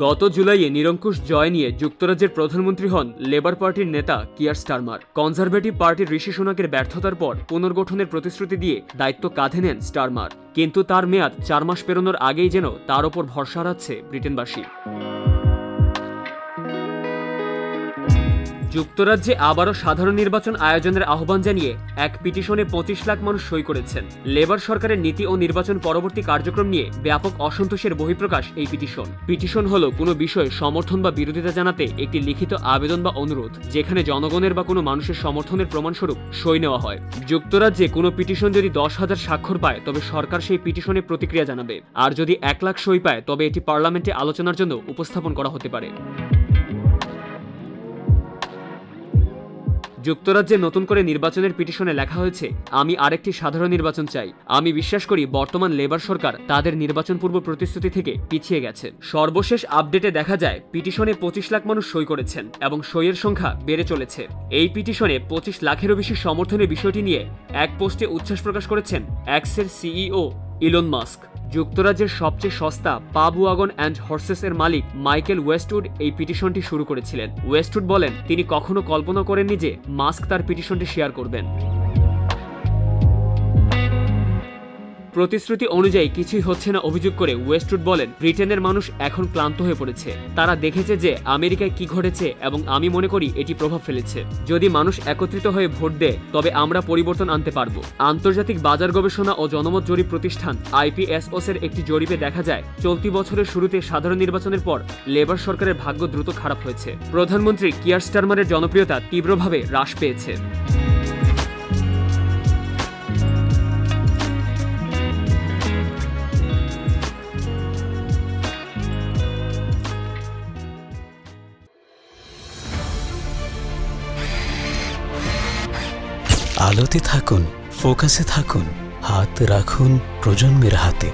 গত জুলাইয়ে নিরঙ্কুশ জয় নিয়ে যুক্তরাজ্যের প্রধানমন্ত্রী হন লেবার পার্টির নেতা কিয়ার স্টারমার। কনজারভেটিভ পার্টির ঋষি সুনাকের ব্যর্থতার পর পুনর্গঠনের প্রতিশ্রুতি দিয়ে দায়িত্ব কাঁধে নেন স্টারমার, কিন্তু তার মেয়াদ 4 মাস পেরোনোর আগেই যেন তার ওপর ভরসা হারাচ্ছে ব্রিটেনবাসী। যুক্তরাজ্যে আবারও সাধারণ নির্বাচন আয়োজনের আহ্বান জানিয়ে এক পিটিশনে 25 লাখ মানুষ সই করেছেন। লেবার সরকারের নীতি ও নির্বাচন পরবর্তী কার্যক্রম নিয়ে ব্যাপক অসন্তোষের বহিঃপ্রকাশ এই পিটিশন হলো কোনো বিষয়ে সমর্থন বা বিরোধিতা জানাতে একটি লিখিত আবেদন বা অনুরোধ, যেখানে জনগণের বা কোনো মানুষের সমর্থনের প্রমাণস্বরূপ সই নেওয়া হয়। যুক্তরাজ্যে কোনো পিটিশন যদি 10,000 স্বাক্ষর পায় তবে সরকার সেই পিটিশনে প্রতিক্রিয়া জানাবে, আর যদি 1 লাখ সই পায় তবে এটি পার্লামেন্টে আলোচনার জন্য উপস্থাপন করা হতে পারে। যুক্তরাজ্যে নতুন করে নির্বাচনের পিটিশনে লেখা হয়েছে, আমি আরেকটি সাধারণ নির্বাচন চাই। আমি বিশ্বাস করি বর্তমান লেবার সরকার তাদের নির্বাচন পূর্ব প্রতিশ্রুতি থেকে পিছিয়ে গেছে। সর্বশেষ আপডেটে দেখা যায় পিটিশনে 25 লাখ মানুষ সই করেছেন এবং সইয়ের সংখ্যা বেড়ে চলেছে। এই পিটিশনে 25 লাখেরও বেশি সমর্থনের বিষয়টি নিয়ে এক পোস্টে উচ্ছ্বাস প্রকাশ করেছেন এক্সের সিইও ইলন মাস্ক। যুক্তরাজ্যের সবচেয়ে সস্তা পাব ওয়াগন অ্যান্ড হর্সেস এর মালিক মাইকেল ওয়েস্টউড এই পিটিশনটি শুরু করেছিলেন। ওয়েস্টউড বলেন, তিনি কখনো কল্পনা করেননি যে মাস্ক তার পিটিশনটি শেয়ার করবেন। প্রতিশ্রুতি অনুযায়ী কিছুই হচ্ছে না অভিযোগ করে ওয়েস্টউড বলেন, ব্রিটেনের মানুষ এখন ক্লান্ত হয়ে পড়েছে। তারা দেখেছে যে আমেরিকায় কি ঘটেছে এবং আমি মনে করি এটি প্রভাব ফেলেছে। যদি মানুষ একত্রিত হয়ে ভোট দেয় তবে আমরা পরিবর্তন আনতে পারব। আন্তর্জাতিক বাজার গবেষণা ও জনমত জরিপ প্রতিষ্ঠান IPSOS এর একটি জরিপে দেখা যায়, চলতি বছরের শুরুতে সাধারণ নির্বাচনের পর লেবার সরকারের ভাগ্য দ্রুত খারাপ হয়েছে। প্রধানমন্ত্রী কিয়ার স্টারমারের জনপ্রিয়তা তীব্রভাবে হ্রাস পেয়েছে। আলোতে থাকুন, ফোকাসে থাকুন, হাত রাখুন প্রজন্মের হাতে।